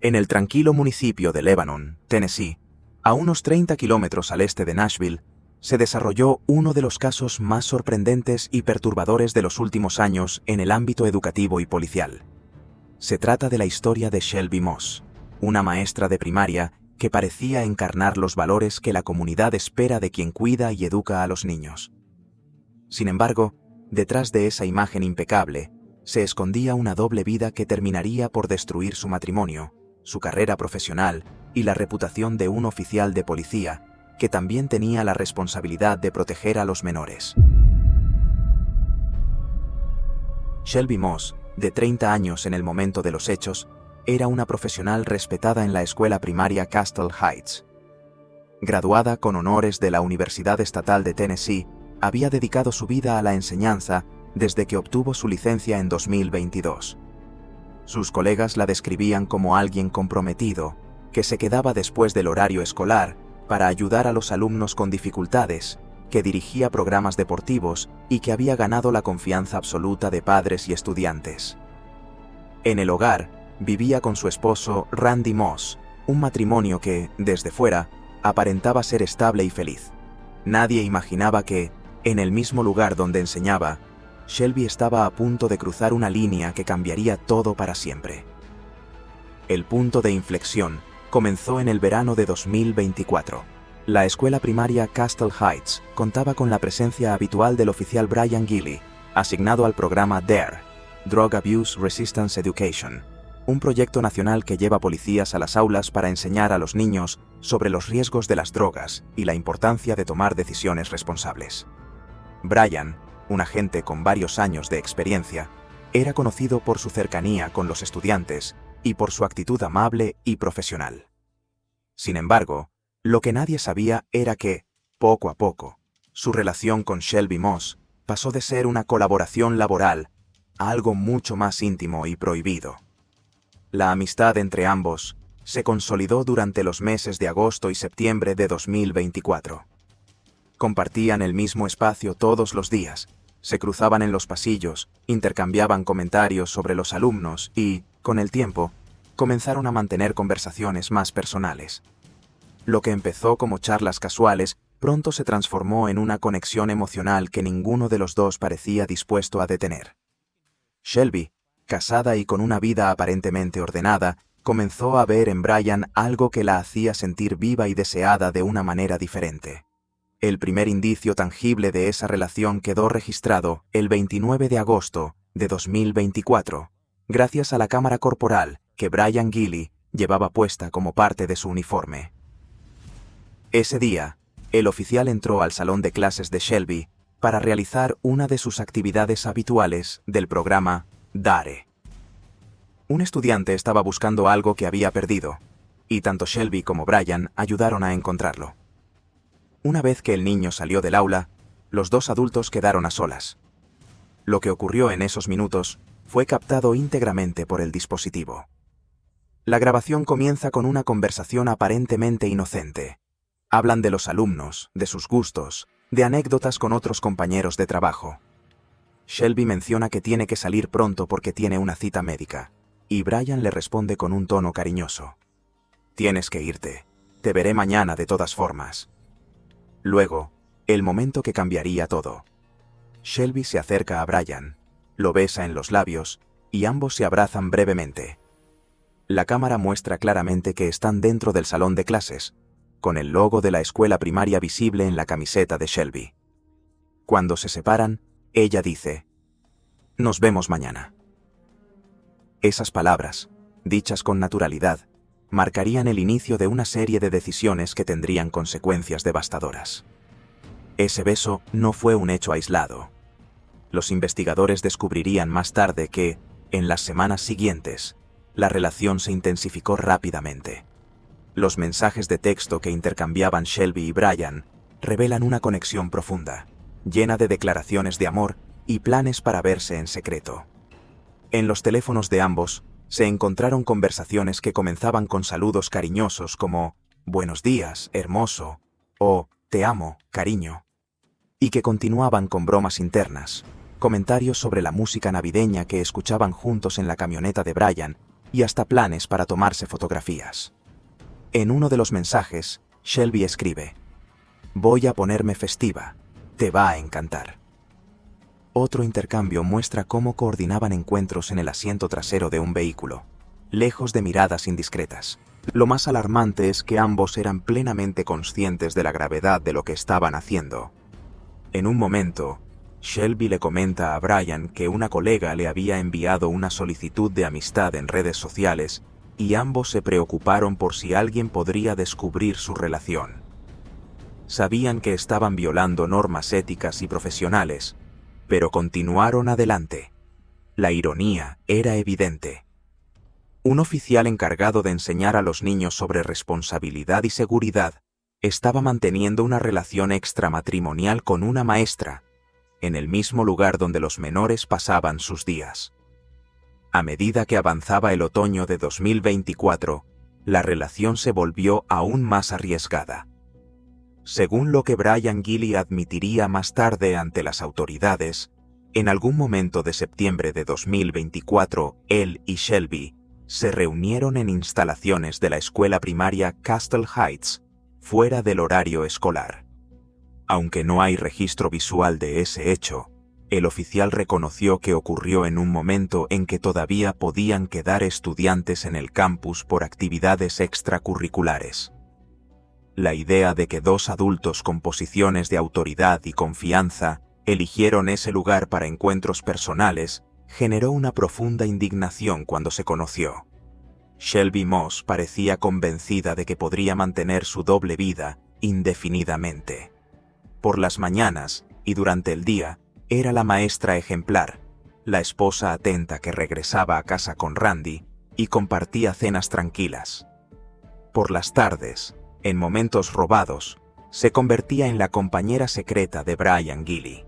En el tranquilo municipio de Lebanon, Tennessee, a unos 30 kilómetros al este de Nashville, se desarrolló uno de los casos más sorprendentes y perturbadores de los últimos años en el ámbito educativo y policial. Se trata de la historia de Shelby Moss, una maestra de primaria que parecía encarnar los valores que la comunidad espera de quien cuida y educa a los niños. Sin embargo, detrás de esa imagen impecable, se escondía una doble vida que terminaría por destruir su matrimonio, su carrera profesional y la reputación de un oficial de policía que también tenía la responsabilidad de proteger a los menores. Shelby Moss, de 30 años en el momento de los hechos, era una profesional respetada en la escuela primaria Castle Heights. Graduada con honores de la Universidad Estatal de Tennessee, había dedicado su vida a la enseñanza desde que obtuvo su licencia en 2022. Sus colegas la describían como alguien comprometido, que se quedaba después del horario escolar para ayudar a los alumnos con dificultades, que dirigía programas deportivos y que había ganado la confianza absoluta de padres y estudiantes. En el hogar, vivía con su esposo Randy Moss, un matrimonio que, desde fuera, aparentaba ser estable y feliz. Nadie imaginaba que, en el mismo lugar donde enseñaba, Shelby estaba a punto de cruzar una línea que cambiaría todo para siempre. El punto de inflexión comenzó en el verano de 2024. La escuela primaria Castle Heights contaba con la presencia habitual del oficial Brian Gilley, asignado al programa DARE, Drug Abuse Resistance Education, un proyecto nacional que lleva policías a las aulas para enseñar a los niños sobre los riesgos de las drogas y la importancia de tomar decisiones responsables. Brian, un agente con varios años de experiencia, era conocido por su cercanía con los estudiantes y por su actitud amable y profesional. Sin embargo, lo que nadie sabía era que, poco a poco, su relación con Shelby Moss pasó de ser una colaboración laboral a algo mucho más íntimo y prohibido. La amistad entre ambos se consolidó durante los meses de agosto y septiembre de 2024. Compartían el mismo espacio todos los días, se cruzaban en los pasillos, intercambiaban comentarios sobre los alumnos y, con el tiempo, comenzaron a mantener conversaciones más personales. Lo que empezó como charlas casuales pronto se transformó en una conexión emocional que ninguno de los dos parecía dispuesto a detener. Shelby, casada y con una vida aparentemente ordenada, comenzó a ver en Brian algo que la hacía sentir viva y deseada de una manera diferente. El primer indicio tangible de esa relación quedó registrado el 29 de agosto de 2024, gracias a la cámara corporal que Brian Gilley llevaba puesta como parte de su uniforme. Ese día, el oficial entró al salón de clases de Shelby para realizar una de sus actividades habituales del programa DARE. Un estudiante estaba buscando algo que había perdido, y tanto Shelby como Brian ayudaron a encontrarlo. Una vez que el niño salió del aula, los dos adultos quedaron a solas. Lo que ocurrió en esos minutos fue captado íntegramente por el dispositivo. La grabación comienza con una conversación aparentemente inocente. Hablan de los alumnos, de sus gustos, de anécdotas con otros compañeros de trabajo. Shelby menciona que tiene que salir pronto porque tiene una cita médica, y Brian le responde con un tono cariñoso. «Tienes que irte. Te veré mañana de todas formas». Luego, el momento que cambiaría todo. Shelby se acerca a Brian, lo besa en los labios, y ambos se abrazan brevemente. La cámara muestra claramente que están dentro del salón de clases, con el logo de la escuela primaria visible en la camiseta de Shelby. Cuando se separan, ella dice: «Nos vemos mañana». Esas palabras, dichas con naturalidad, marcarían el inicio de una serie de decisiones que tendrían consecuencias devastadoras. Ese beso no fue un hecho aislado. Los investigadores descubrirían más tarde que, en las semanas siguientes, la relación se intensificó rápidamente. Los mensajes de texto que intercambiaban Shelby y Brian revelan una conexión profunda, llena de declaraciones de amor y planes para verse en secreto. En los teléfonos de ambos, se encontraron conversaciones que comenzaban con saludos cariñosos como «Buenos días, hermoso» o «Te amo, cariño», y que continuaban con bromas internas, comentarios sobre la música navideña que escuchaban juntos en la camioneta de Brian y hasta planes para tomarse fotografías. En uno de los mensajes, Shelby escribe: «Voy a ponerme festiva, te va a encantar». Otro intercambio muestra cómo coordinaban encuentros en el asiento trasero de un vehículo, lejos de miradas indiscretas. Lo más alarmante es que ambos eran plenamente conscientes de la gravedad de lo que estaban haciendo. En un momento, Shelby le comenta a Brian que una colega le había enviado una solicitud de amistad en redes sociales y ambos se preocuparon por si alguien podría descubrir su relación. Sabían que estaban violando normas éticas y profesionales, pero continuaron adelante. La ironía era evidente. Un oficial encargado de enseñar a los niños sobre responsabilidad y seguridad estaba manteniendo una relación extramatrimonial con una maestra, en el mismo lugar donde los menores pasaban sus días. A medida que avanzaba el otoño de 2024, la relación se volvió aún más arriesgada. Según lo que Brian Gilley admitiría más tarde ante las autoridades, en algún momento de septiembre de 2024, él y Shelby se reunieron en instalaciones de la escuela primaria Castle Heights, fuera del horario escolar. Aunque no hay registro visual de ese hecho, el oficial reconoció que ocurrió en un momento en que todavía podían quedar estudiantes en el campus por actividades extracurriculares. La idea de que dos adultos con posiciones de autoridad y confianza eligieron ese lugar para encuentros personales generó una profunda indignación cuando se conoció. Shelby Moss parecía convencida de que podría mantener su doble vida indefinidamente. Por las mañanas y durante el día, era la maestra ejemplar, la esposa atenta que regresaba a casa con Randy y compartía cenas tranquilas. Por las tardes, en momentos robados, se convertía en la compañera secreta de Brian Gilley.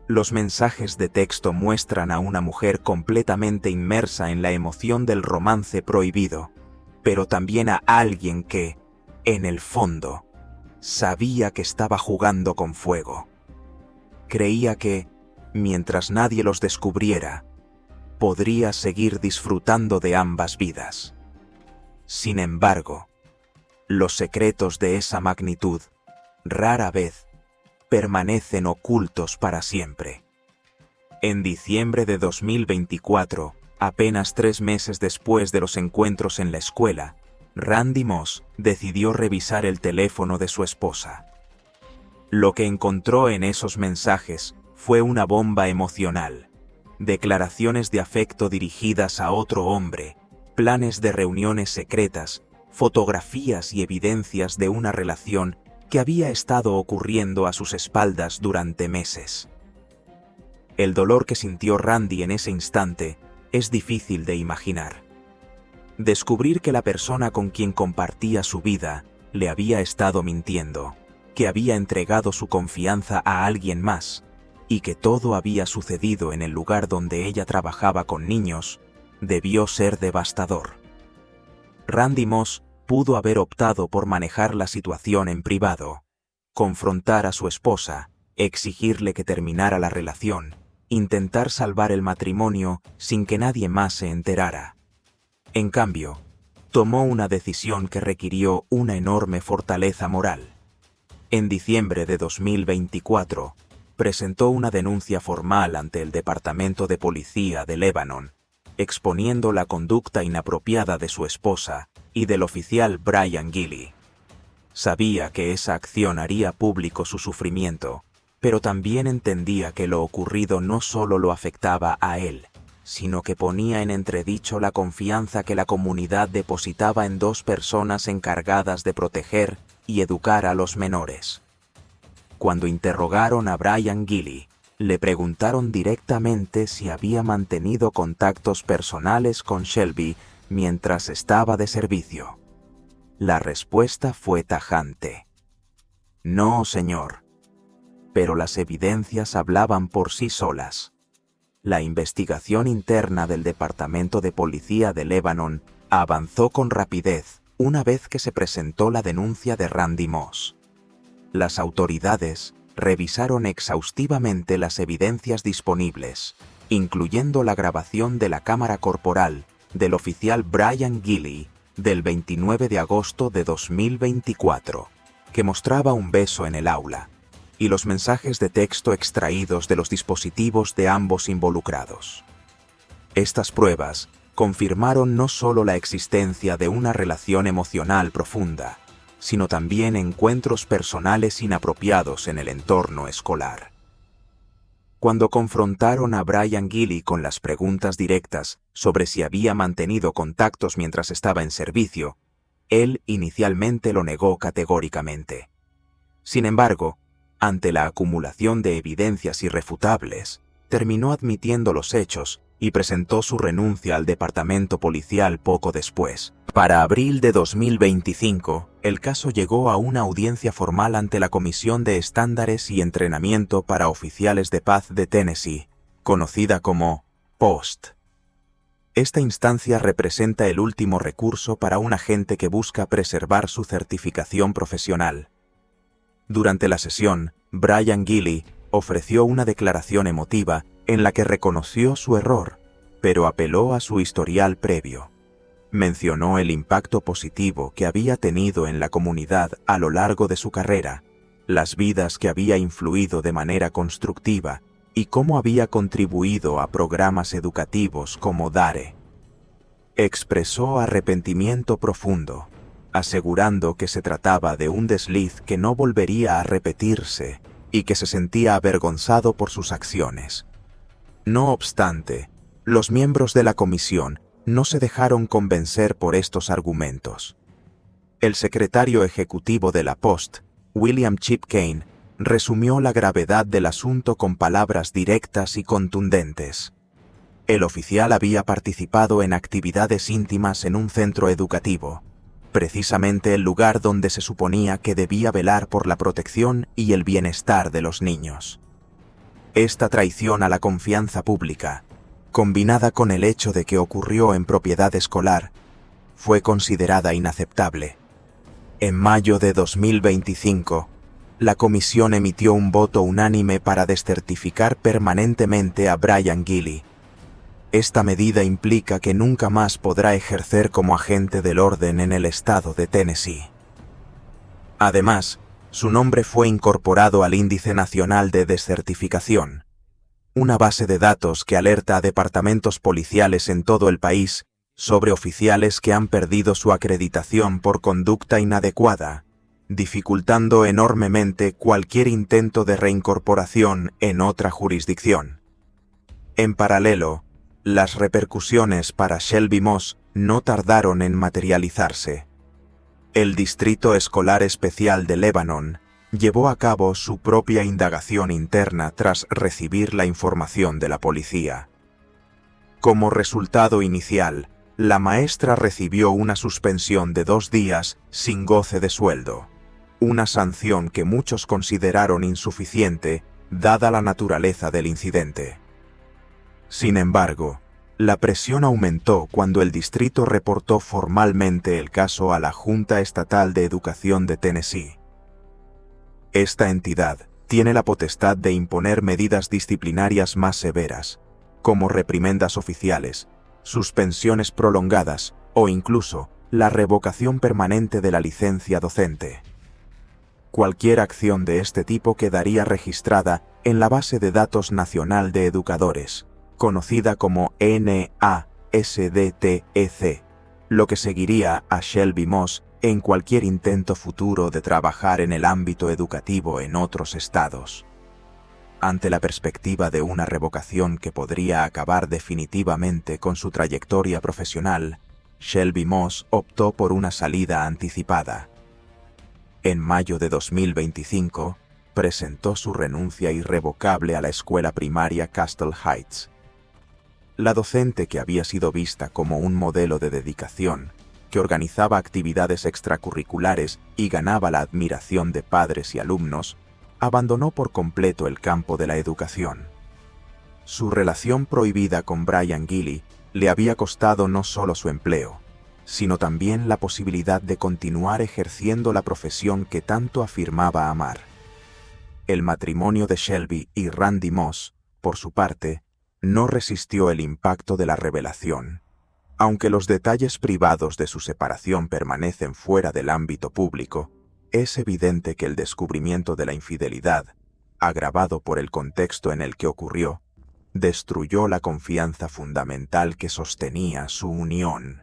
Los mensajes de texto muestran a una mujer completamente inmersa en la emoción del romance prohibido, pero también a alguien que, en el fondo, sabía que estaba jugando con fuego. Creía que, mientras nadie los descubriera, podría seguir disfrutando de ambas vidas. Sin embargo, los secretos de esa magnitud rara vez permanecen ocultos para siempre. En diciembre de 2024, apenas 3 meses después de los encuentros en la escuela, Randy Moss decidió revisar el teléfono de su esposa. Lo que encontró en esos mensajes fue una bomba emocional, declaraciones de afecto dirigidas a otro hombre, planes de reuniones secretas, fotografías y evidencias de una relación que había estado ocurriendo a sus espaldas durante meses. El dolor que sintió Randy en ese instante es difícil de imaginar. Descubrir que la persona con quien compartía su vida le había estado mintiendo, que había entregado su confianza a alguien más y que todo había sucedido en el lugar donde ella trabajaba con niños, debió ser devastador. Randy Moss pudo haber optado por manejar la situación en privado, confrontar a su esposa, exigirle que terminara la relación, intentar salvar el matrimonio sin que nadie más se enterara. En cambio, tomó una decisión que requirió una enorme fortaleza moral. En diciembre de 2024, presentó una denuncia formal ante el Departamento de Policía de Lebanon, exponiendo la conducta inapropiada de su esposa y del oficial Brian Gilley. Sabía que esa acción haría público su sufrimiento, pero también entendía que lo ocurrido no solo lo afectaba a él, sino que ponía en entredicho la confianza que la comunidad depositaba en 2 personas encargadas de proteger y educar a los menores. Cuando interrogaron a Brian Gilley, le preguntaron directamente si había mantenido contactos personales con Shelby mientras estaba de servicio. La respuesta fue tajante. No, señor. Pero las evidencias hablaban por sí solas. La investigación interna del Departamento de Policía de Lebanon avanzó con rapidez una vez que se presentó la denuncia de Randy Moss. Las autoridades revisaron exhaustivamente las evidencias disponibles, incluyendo la grabación de la cámara corporal del oficial Brian Gilley del 29 de agosto de 2024, que mostraba un beso en el aula, y los mensajes de texto extraídos de los dispositivos de ambos involucrados. Estas pruebas confirmaron no solo la existencia de una relación emocional profunda, sino también encuentros personales inapropiados en el entorno escolar. Cuando confrontaron a Brian Gilley con las preguntas directas sobre si había mantenido contactos mientras estaba en servicio, él inicialmente lo negó categóricamente. Sin embargo, ante la acumulación de evidencias irrefutables, terminó admitiendo los hechos y presentó su renuncia al departamento policial poco después. Para abril de 2025, el caso llegó a una audiencia formal ante la Comisión de Estándares y Entrenamiento para Oficiales de Paz de Tennessee, conocida como POST. Esta instancia representa el último recurso para un agente que busca preservar su certificación profesional. Durante la sesión, Brian Gilley ofreció una declaración emotiva en la que reconoció su error, pero apeló a su historial previo. Mencionó el impacto positivo que había tenido en la comunidad a lo largo de su carrera, las vidas que había influido de manera constructiva y cómo había contribuido a programas educativos como DARE. Expresó arrepentimiento profundo, asegurando que se trataba de un desliz que no volvería a repetirse y que se sentía avergonzado por sus acciones. No obstante, los miembros de la comisión no se dejaron convencer por estos argumentos. El secretario ejecutivo de la Post, William Chip Kane, resumió la gravedad del asunto con palabras directas y contundentes. El oficial había participado en actividades íntimas en un centro educativo, precisamente el lugar donde se suponía que debía velar por la protección y el bienestar de los niños. Esta traición a la confianza pública, combinada con el hecho de que ocurrió en propiedad escolar, fue considerada inaceptable. En mayo de 2025, la comisión emitió un voto unánime para descertificar permanentemente a Brian Gilley. Esta medida implica que nunca más podrá ejercer como agente del orden en el estado de Tennessee. Además, su nombre fue incorporado al Índice Nacional de Descertificación, una base de datos que alerta a departamentos policiales en todo el país sobre oficiales que han perdido su acreditación por conducta inadecuada, dificultando enormemente cualquier intento de reincorporación en otra jurisdicción. En paralelo, las repercusiones para Shelby Moss no tardaron en materializarse. El Distrito Escolar Especial de Lebanon llevó a cabo su propia indagación interna tras recibir la información de la policía. Como resultado inicial, la maestra recibió una suspensión de 2 días sin goce de sueldo, una sanción que muchos consideraron insuficiente dada la naturaleza del incidente. Sin embargo, la presión aumentó cuando el distrito reportó formalmente el caso a la Junta Estatal de Educación de Tennessee. Esta entidad tiene la potestad de imponer medidas disciplinarias más severas, como reprimendas oficiales, suspensiones prolongadas o incluso la revocación permanente de la licencia docente. Cualquier acción de este tipo quedaría registrada en la Base de Datos Nacional de Educadores, conocida como NASDTEC, lo que seguiría a Shelby Moss en cualquier intento futuro de trabajar en el ámbito educativo en otros estados. Ante la perspectiva de una revocación que podría acabar definitivamente con su trayectoria profesional, Shelby Moss optó por una salida anticipada. En mayo de 2025, presentó su renuncia irrevocable a la escuela primaria Castle Heights. La docente, que había sido vista como un modelo de dedicación, que organizaba actividades extracurriculares y ganaba la admiración de padres y alumnos, abandonó por completo el campo de la educación. Su relación prohibida con Brian Gilley le había costado no solo su empleo, sino también la posibilidad de continuar ejerciendo la profesión que tanto afirmaba amar. El matrimonio de Shelby y Randy Moss, por su parte, no resistió el impacto de la revelación. Aunque los detalles privados de su separación permanecen fuera del ámbito público, es evidente que el descubrimiento de la infidelidad, agravado por el contexto en el que ocurrió, destruyó la confianza fundamental que sostenía su unión.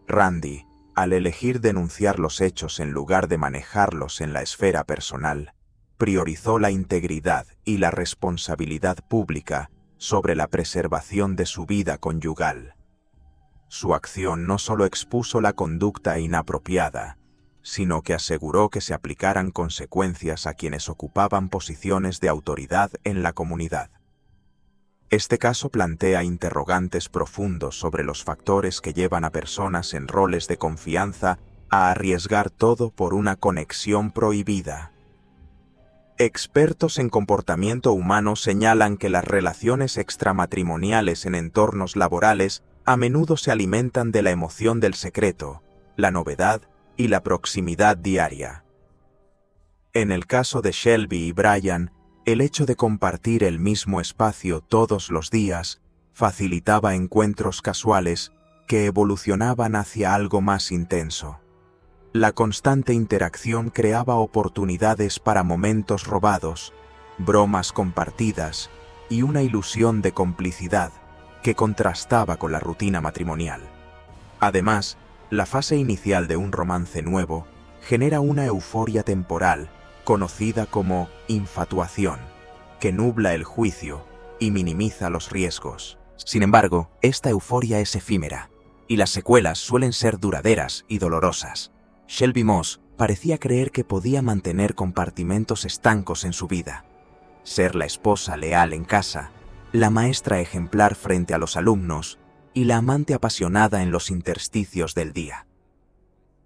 Randy, al elegir denunciar los hechos en lugar de manejarlos en la esfera personal, priorizó la integridad y la responsabilidad pública sobre la preservación de su vida conyugal. Su acción no solo expuso la conducta inapropiada, sino que aseguró que se aplicaran consecuencias a quienes ocupaban posiciones de autoridad en la comunidad. Este caso plantea interrogantes profundos sobre los factores que llevan a personas en roles de confianza a arriesgar todo por una conexión prohibida. Expertos en comportamiento humano señalan que las relaciones extramatrimoniales en entornos laborales a menudo se alimentan de la emoción del secreto, la novedad y la proximidad diaria. En el caso de Shelby y Brian, el hecho de compartir el mismo espacio todos los días facilitaba encuentros casuales que evolucionaban hacia algo más intenso. La constante interacción creaba oportunidades para momentos robados, bromas compartidas y una ilusión de complicidad que contrastaba con la rutina matrimonial. Además, la fase inicial de un romance nuevo genera una euforia temporal conocida como infatuación, que nubla el juicio y minimiza los riesgos. Sin embargo, esta euforia es efímera, y las secuelas suelen ser duraderas y dolorosas. Shelby Moss parecía creer que podía mantener compartimentos estancos en su vida. Ser la esposa leal en casa, la maestra ejemplar frente a los alumnos y la amante apasionada en los intersticios del día.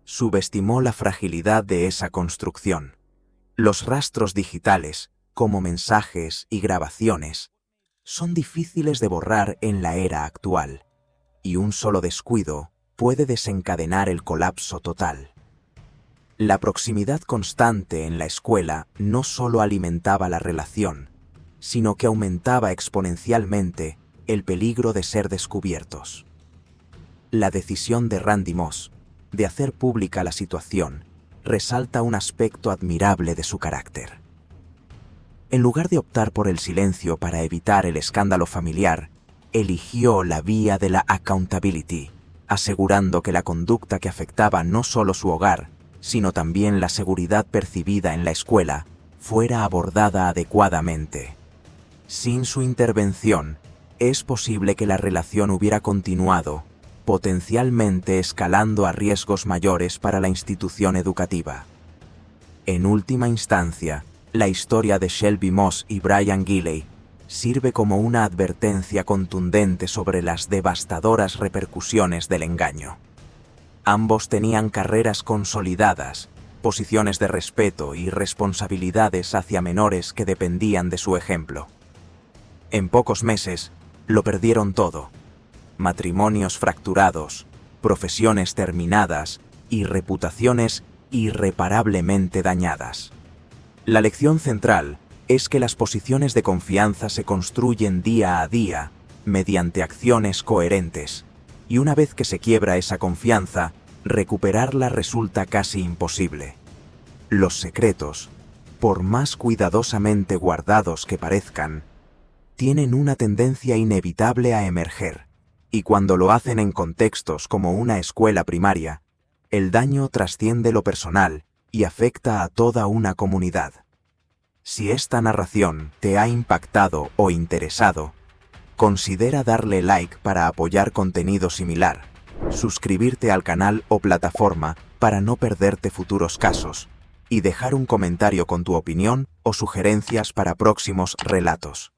Subestimó la fragilidad de esa construcción. Los rastros digitales, como mensajes y grabaciones, son difíciles de borrar en la era actual, y un solo descuido puede desencadenar el colapso total. La proximidad constante en la escuela no solo alimentaba la relación, sino que aumentaba exponencialmente el peligro de ser descubiertos. La decisión de Randy Moss de hacer pública la situación resalta un aspecto admirable de su carácter. En lugar de optar por el silencio para evitar el escándalo familiar, eligió la vía de la accountability, asegurando que la conducta que afectaba no solo su hogar, sino también la seguridad percibida en la escuela, fuera abordada adecuadamente. Sin su intervención, es posible que la relación hubiera continuado, potencialmente escalando a riesgos mayores para la institución educativa. En última instancia, la historia de Shelby Moss y Brian Gilley sirve como una advertencia contundente sobre las devastadoras repercusiones del engaño. Ambos tenían carreras consolidadas, posiciones de respeto y responsabilidades hacia menores que dependían de su ejemplo. En pocos meses, lo perdieron todo: matrimonios fracturados, profesiones terminadas y reputaciones irreparablemente dañadas. La lección central es que las posiciones de confianza se construyen día a día mediante acciones coherentes, y una vez que se quiebra esa confianza, recuperarla resulta casi imposible. Los secretos, por más cuidadosamente guardados que parezcan, tienen una tendencia inevitable a emerger, y cuando lo hacen en contextos como una escuela primaria, el daño trasciende lo personal y afecta a toda una comunidad. Si esta narración te ha impactado o interesado, considera darle like para apoyar contenido similar, suscribirte al canal o plataforma para no perderte futuros casos, y dejar un comentario con tu opinión o sugerencias para próximos relatos.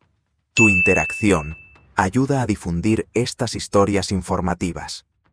Tu interacción ayuda a difundir estas historias informativas.